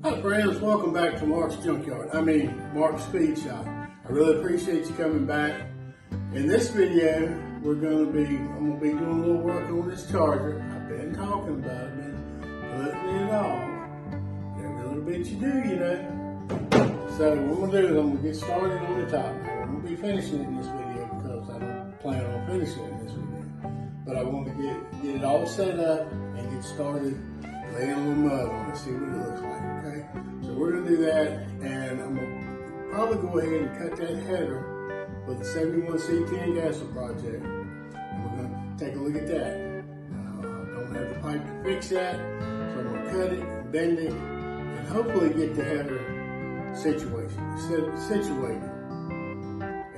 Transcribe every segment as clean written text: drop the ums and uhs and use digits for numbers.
Hi friends, welcome back to Mark's Mark's Speed Shop. I really appreciate you coming back. In this video, I'm gonna be doing a little work on this charger. I've been talking about it, been putting it off. Every little bit you do, you know. So what I'm gonna do is I'm gonna get started on the top. I'm gonna be finishing it in this video because I don't plan on finishing it in this video. But I want to get it all set up and get started laying a little mud on it, see what it looks like. Okay, so we're gonna do that, and I'm gonna probably go ahead and cut that header with the 71C10 gasket project, and we're gonna take a look at that. Now, I don't have the pipe to fix that, so I'm gonna cut it, bend it, and hopefully get the header situated.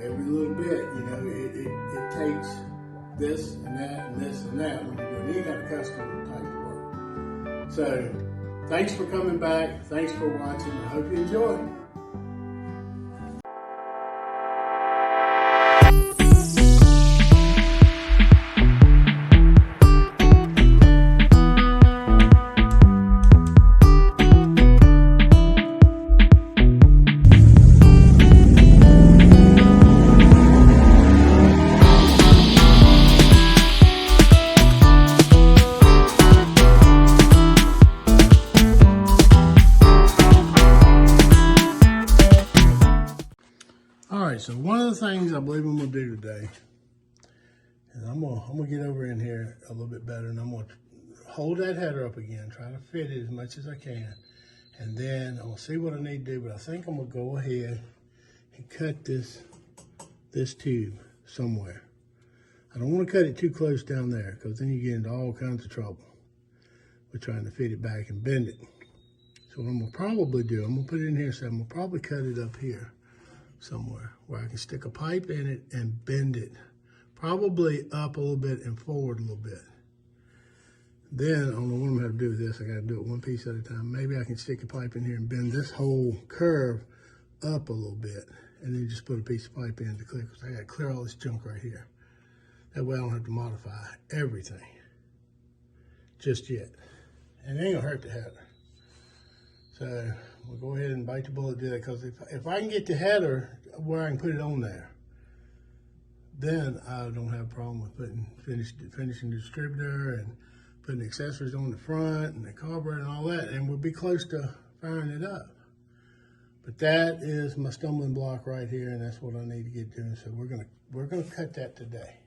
Every little bit, you know, it takes this and that and this and that when you're doing any kind of custom type of work. So, thanks for coming back. Thanks for watching. I hope you enjoy. Alright, so one of the things I believe I'm going to do today is I'm gonna get over in here a little bit better, and I'm going to hold that header up again, try to fit it as much as I can, and then I'm going to see what I need to do, but I think I'm going to go ahead and cut this tube somewhere. I don't want to cut it too close down there because then you get into all kinds of trouble with trying to fit it back and bend it. So what I'm going to probably do, I'm going to put it in here, so I'm going to probably cut it up here somewhere where I can stick a pipe in it and bend it, probably up a little bit and forward a little bit. Then I don't know what I'm going to do with this. I got to do it one piece at a time. Maybe I can stick a pipe in here and bend this whole curve up a little bit, and then just put a piece of pipe in to clear, because I got to clear all this junk right here. That way I don't have to modify everything just yet, and it ain't gonna hurt the header. So we'll go ahead and bite the bullet, do that, because if I can get the header where I can put it on there, then I don't have a problem with finishing the distributor and putting accessories on the front and the carburetor and all that, and we'll be close to firing it up. But that is my stumbling block right here, and that's what I need to get doing. So we're gonna cut that today.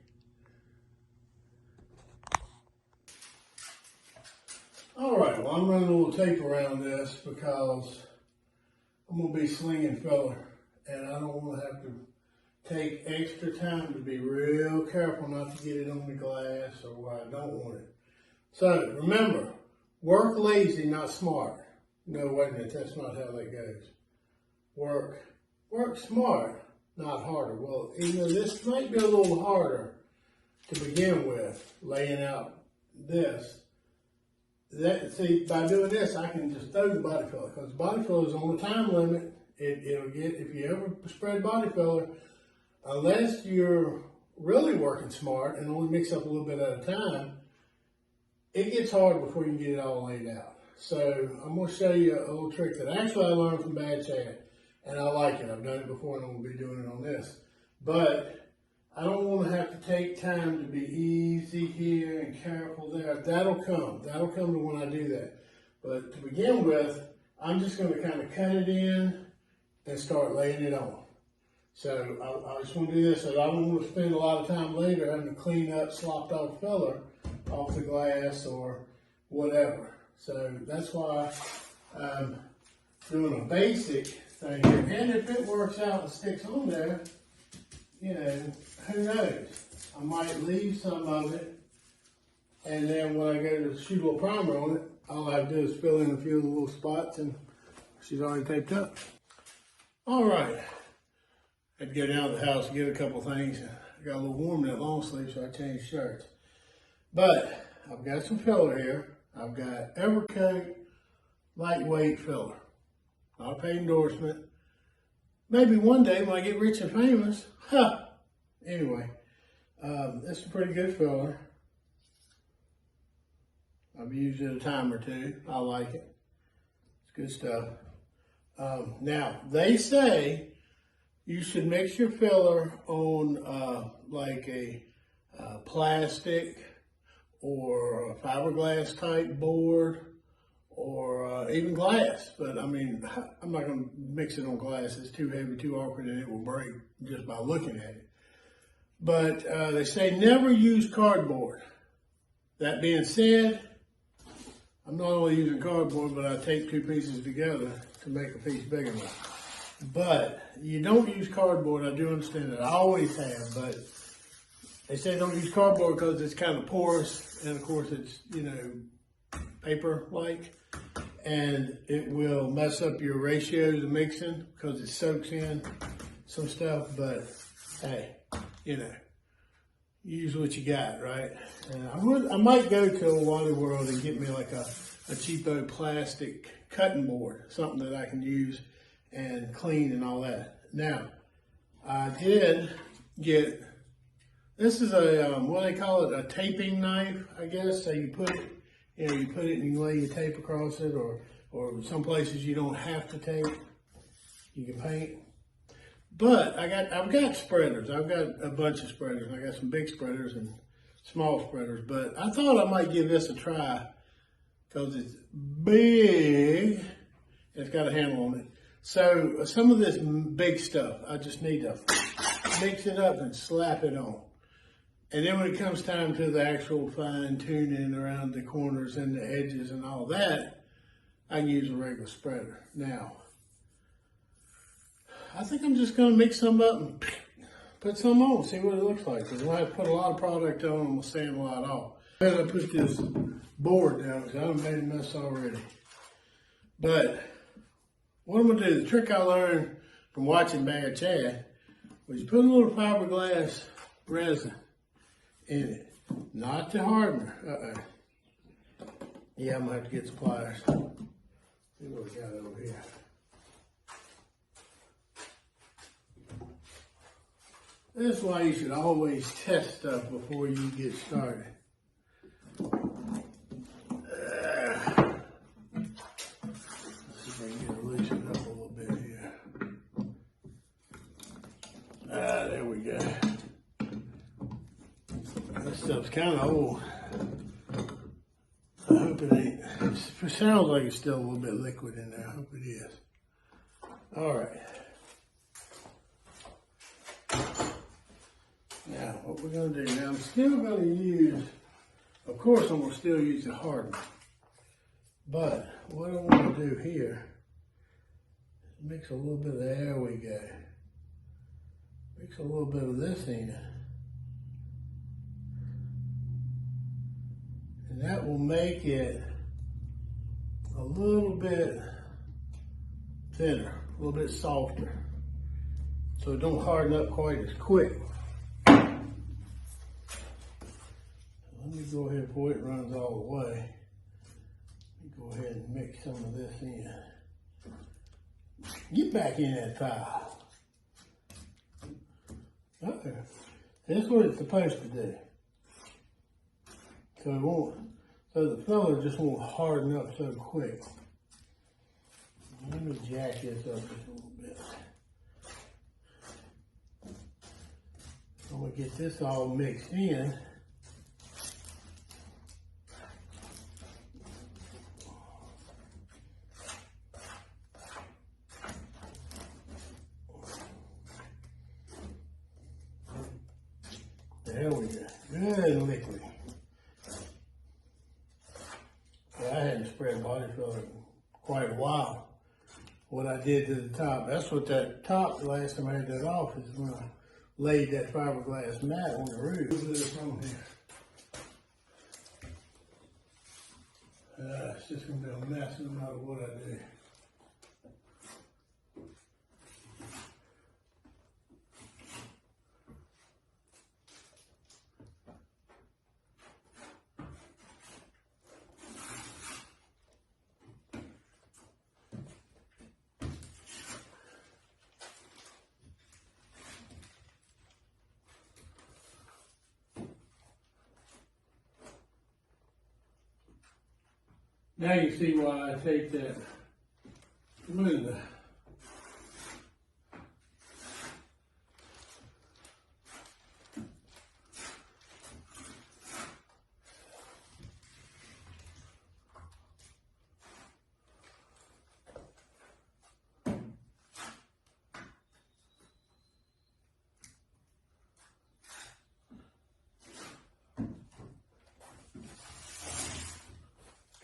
All right, well, I'm running a little tape around this because I'm going to be slinging filler, and I don't want to have to take extra time to be real careful not to get it on the glass or where I don't want it. So remember, work lazy, not smart. No, wait a minute, that's not how that goes. Work smart, not harder. Well, you know, this might be a little harder to begin with, laying out this. See, by doing this, I can just throw the body filler, because body filler is on a time limit. It'll get, if you ever spread body filler, unless you're really working smart and only mix up a little bit at a time, it gets hard before you get it all laid out. So I'm going to show you a little trick that actually I learned from Bad Chad, and I like it. I've done it before, and I'm going to be doing it on this. But I don't want to have to take time to be easy here and careful there. That'll come to when I do that. But to begin with, I'm just going to kind of cut it in and start laying it on. So I just want to do this, so I don't want to spend a lot of time later having to clean up slopped off filler off the glass or whatever. So that's why I'm doing a basic thing here. And if it works out and sticks on there, you know, who knows? I might leave some of it, and then when I go to shoot a little primer on it, all I have to do is fill in a few of the little spots, and she's already taped up. All right, I had to go down to the house and get a couple things. I got a little warm in that long sleeve, so I changed shirts. But I've got some filler here. I've got Evercoat lightweight filler. Not a paid endorsement. Maybe one day when I get rich and famous. Anyway, this is a pretty good filler. I've used it a time or two. I like it. Good stuff. Now, they say you should mix your filler on like a plastic or a fiberglass type board or even glass. But I mean, I'm not going to mix it on glass. It's too heavy, too awkward, and it will break just by looking at it. But they say never use cardboard. That being said, I'm not only using cardboard, but I tape two pieces together to make a piece big enough. But you don't use cardboard. I do understand that. I always have, but they say don't use cardboard because it's kind of porous, and of course it's, you know, paper-like, and it will mess up your ratios of mixing because it soaks in some stuff. But hey, you know, use what you got, right? And I might go to a Wally World and get me like a cheapo plastic cutting board, something that I can use and clean and all that. Now, I did get, this is a, what do they call it, a taping knife, I guess. So you put it, you know, you put it and you lay your tape across it, or some places you don't have to tape, you can paint. But I've got spreaders. I've got a bunch of spreaders. I got some big spreaders and small spreaders. But I thought I might give this a try because it's big. It's got a handle on it. So some of this big stuff, I just need to mix it up and slap it on. And then when it comes time to the actual fine tuning around the corners and the edges and all that, I can use a regular spreader. Now, I think I'm just going to mix some up and put some on, see what it looks like. Because when I put a lot of product on, I'm going to sand a lot off. As I put this board down, because I done made a mess already. But what I'm going to do, the trick I learned from watching Bad Chad, was you put a little fiberglass resin in it. Not the hardener. Yeah, I'm going to have to get some pliers. See what we got over here. That's why you should always test stuff before you get started. Let's see if I can get it loosened up a little bit here. There we go. This stuff's kind of old. I hope it ain't. It sounds like it's still a little bit liquid in there. I hope it is. All right. Now, what we're going to do now, I'm still going to use, of course, I'm going to still use the hardener. But what I want to do here is mix a little bit of, there we go. Mix a little bit of this in. And that will make it a little bit thinner, a little bit softer. So it don't harden up quite as quick. Let me go ahead before it runs all the way. Let me go ahead and mix some of this in. Get back in that tile. Okay. That's what it's supposed to do. So it won't, so the filler just won't harden up so quick. Let me jack this up just a little bit. I'm gonna get this all mixed in. There we go. Good and liquid. Yeah, I hadn't spread body filler in quite a while. What I did to the top, that's what that top, the last time I had that off, is when I laid that fiberglass mat on the roof. Look at this on here. It's just going to be a mess no matter what I do. Now you see why I take that Amanda.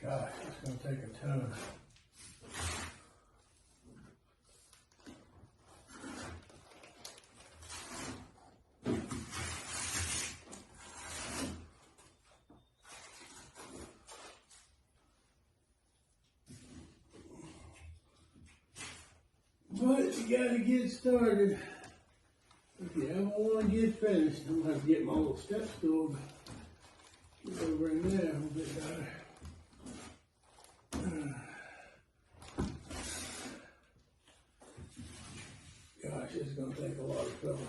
Gosh, it's going to take a ton. But you got to get started. If you ever want to get finished, I'm going to have to get my little step stool. Get over in there a little bit better. Gosh, it's going to take a lot of trouble.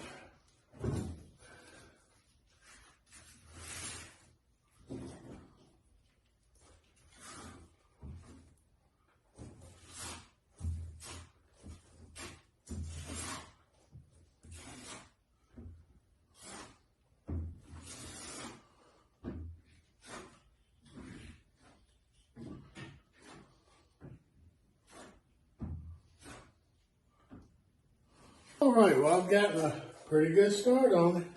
All right, well, I've gotten a pretty good start on it.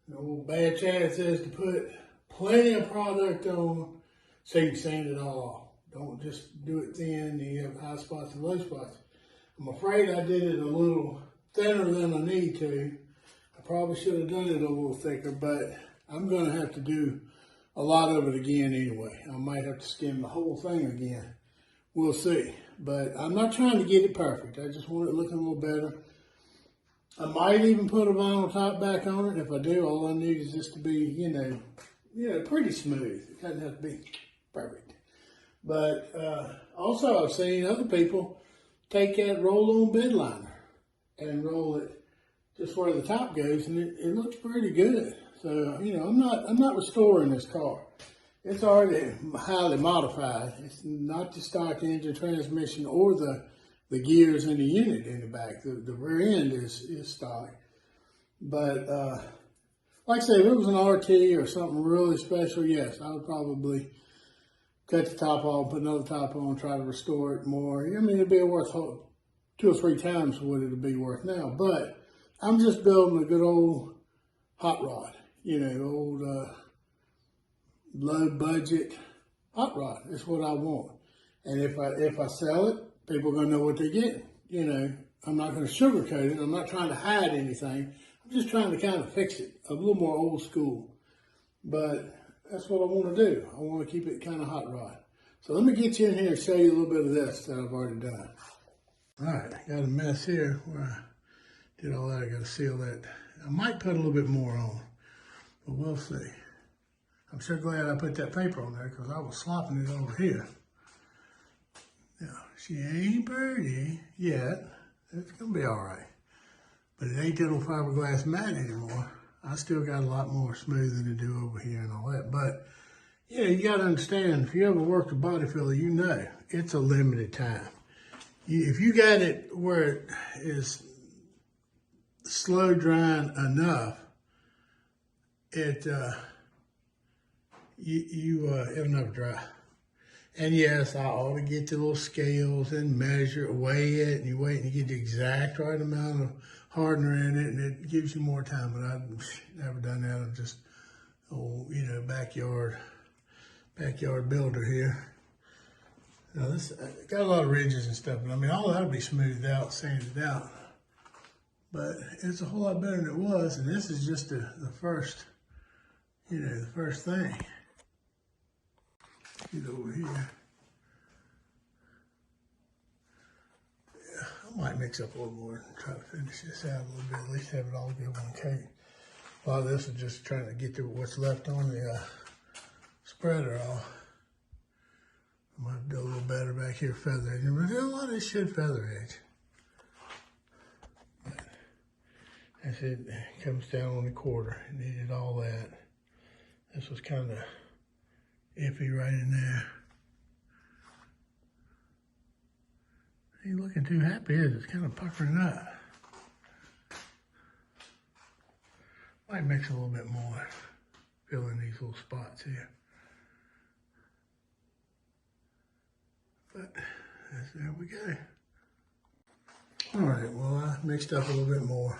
The old bad Chad says to put plenty of product on so you can sand it all off. Don't just do it thin and you have high spots and low spots. I'm afraid I did it a little thinner than I need to. I probably should have done it a little thicker, but I'm going to have to do a lot of it again anyway. I might have to skim the whole thing again. We'll see. But I'm not trying to get it perfect. I just want it looking a little better. I might even put a vinyl top back on it. If I do, all I need is this to be, you know, pretty smooth. It doesn't have to be perfect. But also I've seen other people take that roll-on bed liner and roll it just where the top goes, and it looks pretty good. So, you know, I'm not restoring this car. It's already highly modified. It's not the stock engine transmission or the gears in the unit in the back. The rear end is stock. But like I say, if it was an RT or something really special, yes, I would probably cut the top off, put another top on, try to restore it more. I mean, it'd be worth 2 or 3 times what it'd be worth now. But I'm just building a good old hot rod, you know, old low budget hot rod. That's what I want. And if I sell it, people are gonna know what they're getting. You know, I'm not gonna sugarcoat it. I'm not trying to hide anything. I'm just trying to kind of fix it a little more old school. But that's what I want to do. I want to keep it kind of hot rod. So let me get you in here and show you a little bit of this that I've already done. All right, I got a mess here where I did all that. I got to seal that. I might put a little bit more on, but we'll see. I'm sure glad I put that paper on there because I was slopping it over here. Now, she ain't pretty yet. It's going to be all right. But it ain't that old fiberglass mat anymore. I still got a lot more smoothing to do over here and all that. But, yeah, you got to understand, if you ever worked a body filler, you know it's a limited time. If you got it where it is slow drying enough, it'll never dry. And yes, I ought to get the little scales and measure, weigh it, and you wait and you get the exact right amount of hardener in it, and it gives you more time. But I've never done that. I'm just, backyard builder here. Now this got a lot of ridges and stuff, but I mean, all that'll be smoothed out, sanded out. But it's a whole lot better than it was, and this is just the first, the first thing. Get over here. Yeah, I might mix up a little more and try to finish this out a little bit, at least have it all get one coat. A lot of this is just trying to get to what's left on the spreader off. I might do a little better back here, feather edge. But a lot of this should feather edge. But that's it. It comes down on the quarter. It needed all that. This was kind of iffy right in there. looking too happy, is it? It's kind of puckering up. Might mix a little bit more, fill in these little spots here. But there we go. All right, well, I mixed up a little bit more.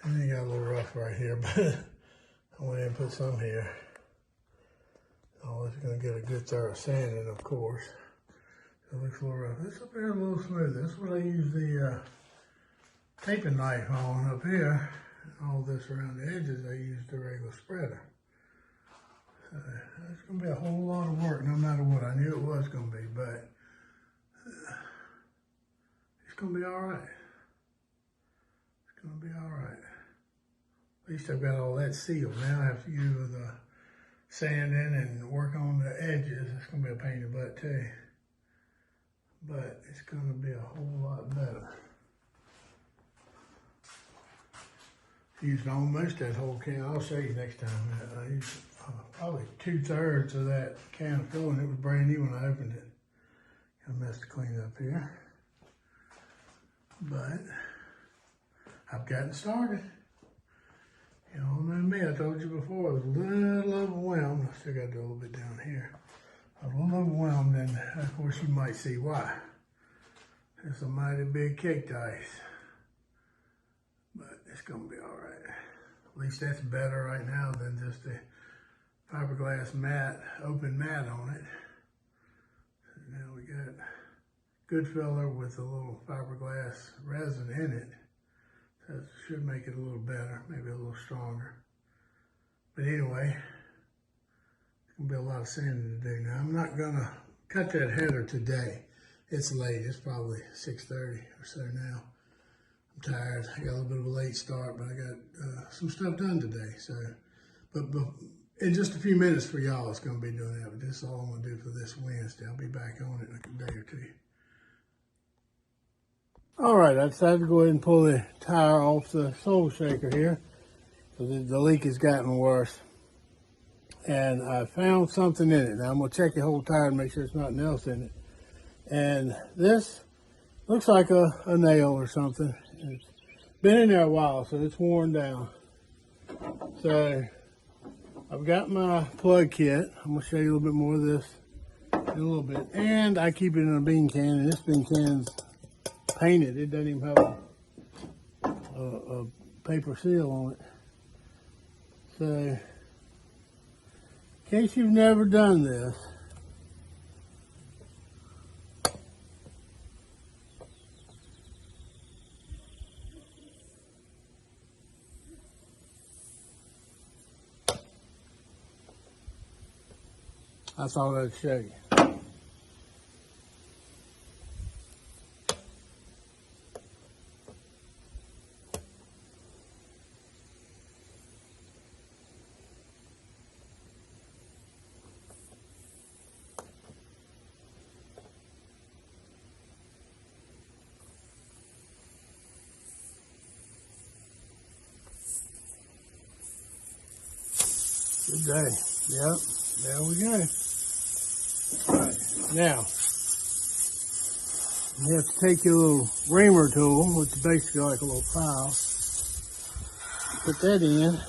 And it got a little rough right here, but I went in and put some here. Always gonna get a good thorough sanding, of course. It looks a little rough. This up here a little smooth. This is what I use the taping knife on up here. All this around the edges, I use the regular spreader. It's going to be a whole lot of work no matter what. I knew it was going to be, but it's going to be all right. It's going to be all right. At least I've got all that sealed. Now I have to do the sanding and work on the edges. It's going to be a pain in the butt too. But it's going to be a whole lot better. Used almost that whole can. I'll show you next time. I used probably 2/3 of that can of filling. It was brand new when I opened it. Got a mess to clean up here. But I've gotten started. You all know me. I told you before, I was a little overwhelmed. I still got to do a little bit down here. I was a little overwhelmed, and of course you might see why. It's a mighty big cake to ice. But it's gonna be all right. At least that's better right now than just a fiberglass mat, open mat on it. So now we got good filler with a little fiberglass resin in it. That should make it a little better, maybe a little stronger. But anyway, it's gonna be a lot of sanding to do now. I'm not gonna cut that header today. It's late, it's probably 6:30 or so now. I'm tired. I got a little bit of a late start, but I got some stuff done today. So, but in just a few minutes for y'all, it's going to be doing that. But this is all I'm going to do for this Wednesday. I'll be back on it in a day or two. All right, I decided to go ahead and pull the tire off the sole shaker here. So the leak has gotten worse. And I found something in it. Now I'm going to check the whole tire and make sure there's nothing else in it. And this looks like a nail or something. It's been in there a while, so it's worn down. So I've got my plug kit. I'm going to show you a little bit more of this in a little bit. And I keep it in a bean can, and this bean can's painted. It doesn't even have a paper seal on it. So in case you've never done this, I thought I'd show you. Good day. Yep, there we go. All right, now, you have to take your little reamer tool, which is basically like a little file, put that in.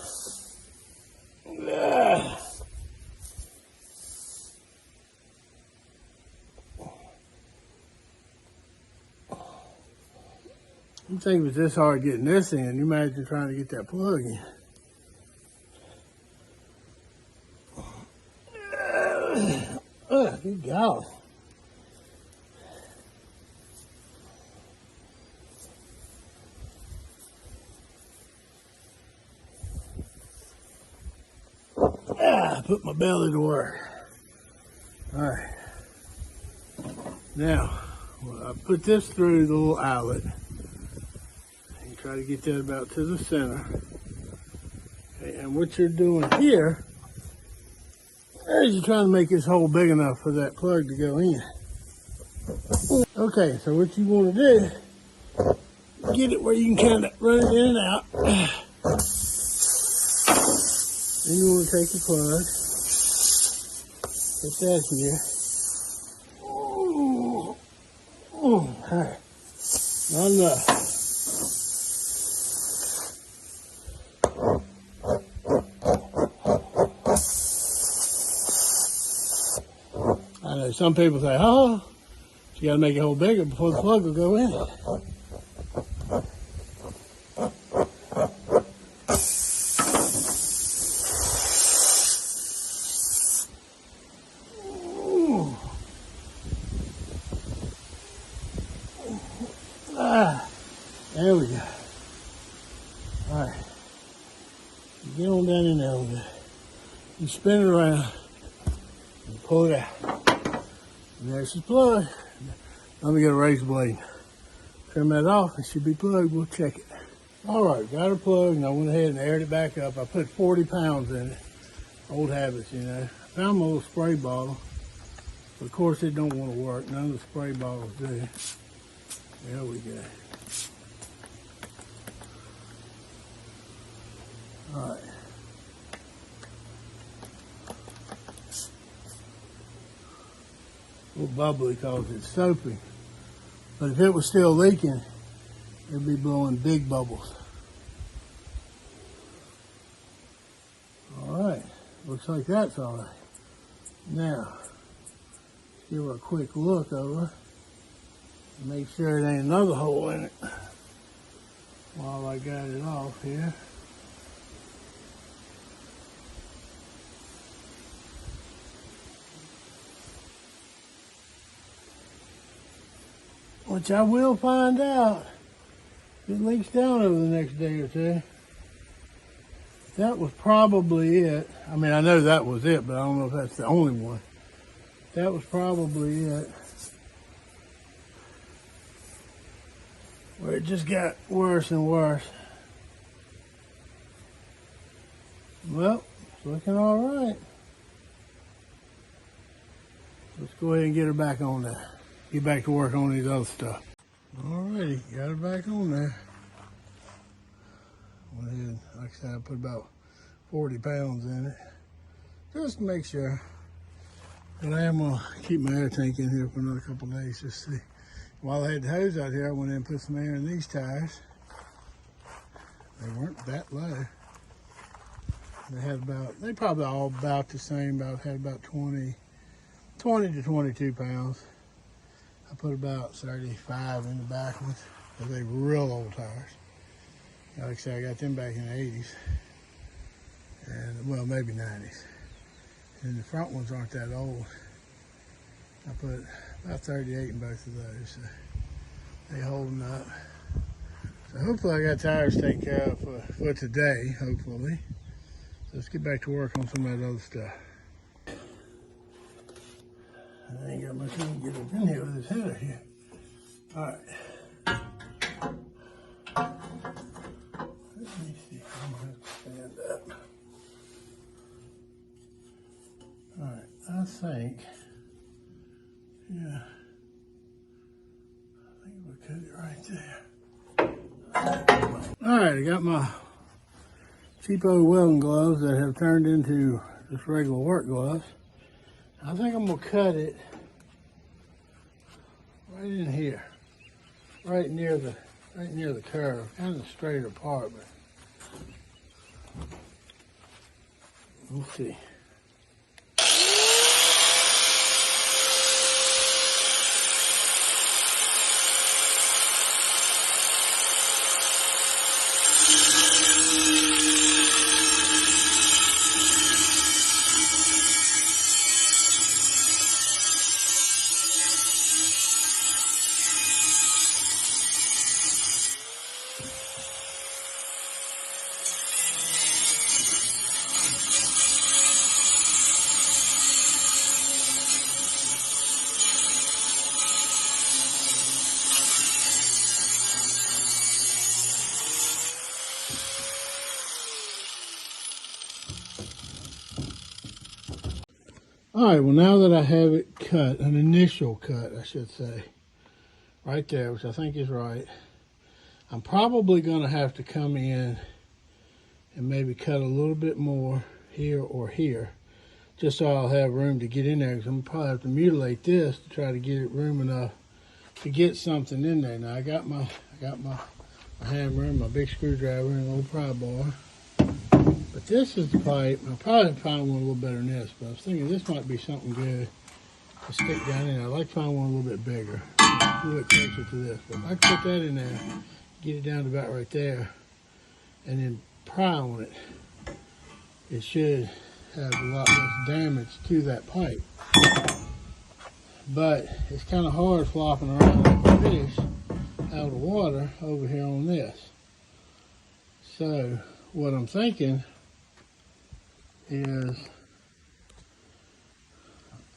You think it was this hard getting this in, you imagine trying to get that plug in. Good golly. I put my belly to work. All right. Now, I put this through the little outlet. And try to get that about to the center. Okay, and what you're doing here is you're trying to make this hole big enough for that plug to go in. Okay, so what you want to do, get it where you can kind of run it in and out. Then you want to take your plug, put that here. Ooh, ooh, Not enough. I know some people say, oh, you gotta make it a hole bigger before the plug will go in it. There we go. All right. Get on down in there a little bit. You spin it around and pull it out. And there's the plug. Let me get a razor blade. Trim that off. It should be plugged. We'll check it. All right, got her plugged, and I went ahead and aired it back up. I put 40 pounds in it. Old habits, you know. I found my little spray bottle. But of course, it don't want to work. None of the spray bottles do. There we go. All right. A little bubbly because it's soapy. But if it was still leaking, it'd be blowing big bubbles. All right. Looks like that's all right. Now, give her a quick look over. Make sure there ain't another hole in it while I got it off here. Which I will find out if it leaks down over the next day or two. That was probably it. I mean, I know that was it, but I don't know if that's the only one. That was probably it. Where it just got worse and worse. Well, it's looking all right. Let's go ahead and get her back on there. Get back to work on these other stuff. Alrighty, got her back on there. Went ahead, like I said, I put about 40 pounds in it. Just to make sure. But I am gonna keep my air tank in here for another couple of days just to see. While I had the hose out here, I went in and put some air in these tires. They weren't that low. They probably all about the same, had about 20 to 22 pounds. I put about 35 in the back ones, because they were real old tires. Like I said, I got them back in the 80s, and well, maybe 90s. And the front ones aren't that old. I put about 38 in both of those, so they holding up. So hopefully I got tires taken care of for today, hopefully. So let's get back to work on some of that other stuff. I ain't got much room to get up in here with this header here. All right. Let me see if I'm going to stand up. All right, I think, yeah, I think we'll cut it right there. All right, I got my cheapo welding gloves that have turned into just regular work gloves. I think I'm gonna cut it right in here, right near the curve, kind of straight apart, but we'll see. All right, well, now that I have it cut, an initial cut, I should say, right there, which I think is right, I'm probably going to have to come in and maybe cut a little bit more here or here, just so I'll have room to get in there, because I'm probably have to mutilate this to try to get it room enough to get something in there. Now, I I got my hammer and my big screwdriver and an old pry bar. But this is the pipe. I'll probably find one a little better than this, but I was thinking this might be something good to stick down in. I'd like to find one a little bit bigger, a little bit closer to this. But if I can put that in there, get it down to about right there, and then pry on it, it should have a lot less damage to that pipe. But it's kind of hard flopping around like a fish out of the water over here on this. So what I'm thinking is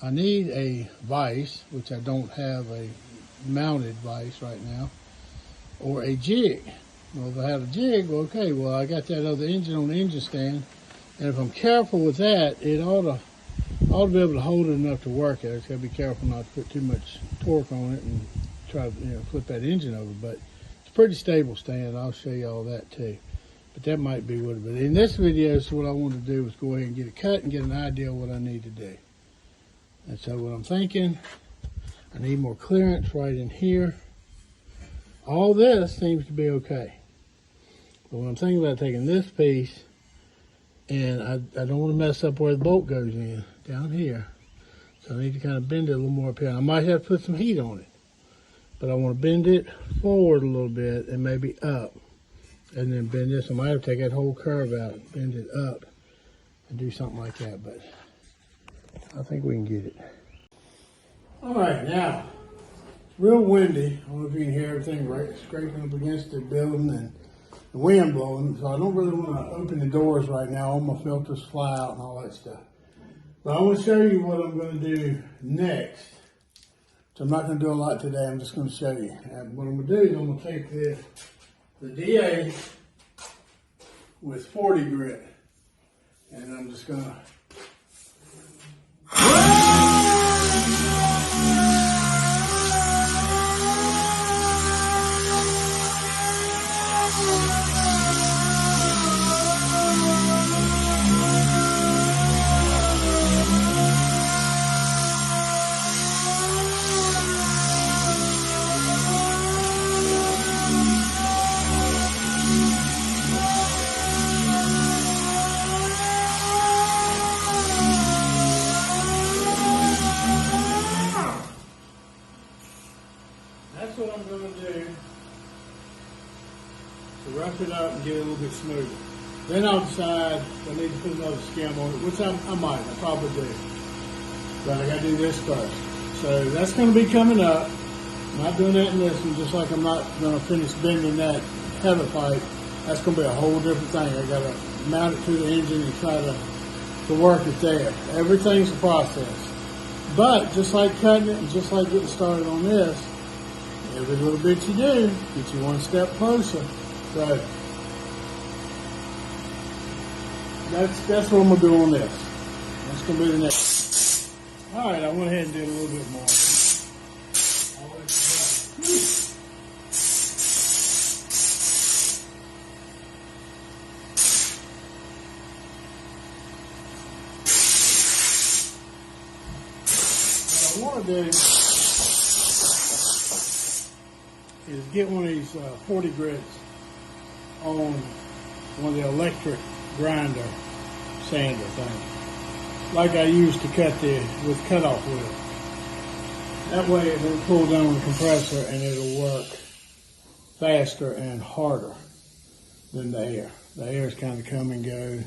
I need a vise, which I don't have a mounted vise right now, or a jig. Well, if I had a jig, well, okay, well, I got that other engine on the engine stand, and if I'm careful with that, it ought to be able to hold it enough to work at. It's got to be careful not to put too much torque on it and try to flip that engine over, but it's a pretty stable stand. I'll show you all that too. But that might be what it is. In this video, so what I wanted to do was go ahead and get it cut and get an idea of what I need to do. And so what I'm thinking, I need more clearance right in here. All this seems to be okay. But what I'm thinking about taking this piece, and I don't want to mess up where the bolt goes in, down here. So I need to kind of bend it a little more up here. I might have to put some heat on it. But I want to bend it forward a little bit and maybe up. And then bend this. I might have to take that whole curve out, bend it up, and do something like that. But I think we can get it. All right, now, it's real windy. I don't know if you can hear everything right scraping up against the building and the wind blowing. So I don't really want to open the doors right now. All my filters fly out and all that stuff. But I want to show you what I'm going to do next. So I'm not going to do a lot today. I'm just going to show you. And what I'm going to do is I'm going to take the DA with 40 grit, and I'm just going to what I'm going to do to rough it up and get it a little bit smoother. Then I'll decide if I need to put another skim on it, which I might, I probably do. But I got to do this first. So that's going to be coming up. I'm not doing that in this one, just like I'm not going to finish bending that header pipe. That's going to be a whole different thing. I got to mount it to the engine and try to work it there. Everything's a process. But just like cutting it and just like getting started on this, every little bit you do gets you one step closer. So that's what I'm gonna do on this. That's gonna be the next. All right, I went ahead and did a little bit more. What I want to do is get one of these 40 grits on one of the electric grinder sander thing, like I used to cut with cutoff wheel. That way it will pull down the compressor and it'll work faster and harder than the air. The air is kind of come and go,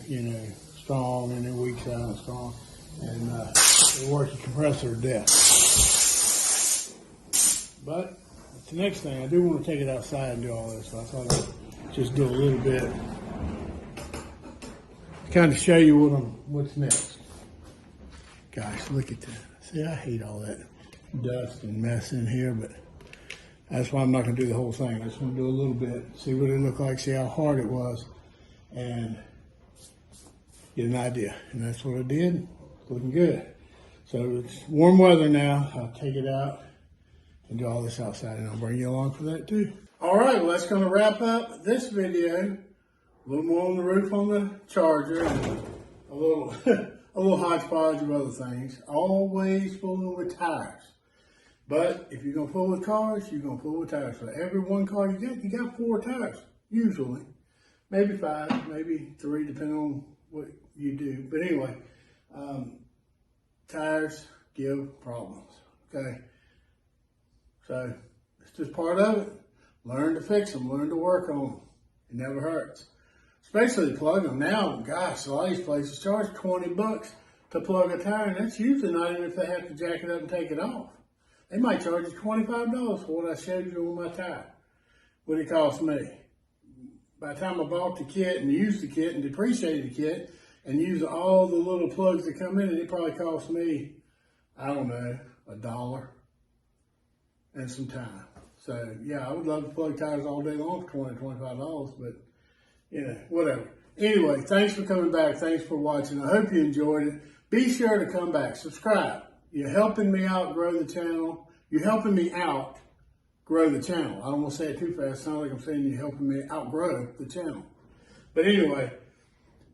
strong and then weak side and strong, and it'll work the compressor to death. But the next thing, I do want to take it outside and do all this, so I thought I'd just do a little bit to kind of show you what's next. Gosh, look at that. See, I hate all that dust and mess in here, but that's why I'm not going to do the whole thing. I just want to do a little bit, see what it looked like, see how hard it was, and get an idea. And that's what I did. It's looking good. So it's warm weather now. I'll take it out and do all this outside, and I'll bring you along for that too. All right, well, that's going to wrap up this video. A little more on the roof on the Charger, and a little hodgepodge of other things. Always fooling with tires. But if you're gonna fool with cars, you're gonna fool with tires. For every one car you got 4 tires, usually. Maybe 5, maybe 3, depending on what you do. But anyway, tires give problems, okay? So it's just part of it. Learn to fix them, learn to work on them. It never hurts. Especially plug them. Now, gosh, a lot of these places charge $20 to plug a tire, and that's usually not even if they have to jack it up and take it off. They might charge you $25 for what I showed you on my tire. What it cost me. By the time I bought the kit and used the kit and depreciated the kit and used all the little plugs that come in, it probably cost me, I don't know, $1 and some time. So, yeah, I would love to plug tires all day long for $20, $25, but, you know, whatever. Anyway, thanks for coming back. Thanks for watching. I hope you enjoyed it. Be sure to come back. Subscribe. You're helping me out grow the channel. You're helping me out grow the channel. I don't want to say it too fast. It sounds like I'm saying you're helping me outgrow the channel. But anyway,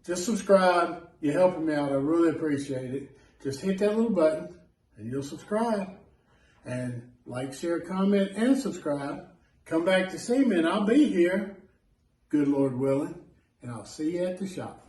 just subscribe. You're helping me out. I really appreciate it. Just hit that little button and you'll subscribe. And like, share, comment, and subscribe. Come back to see me and I'll be here, good Lord willing. And I'll see you at the shop.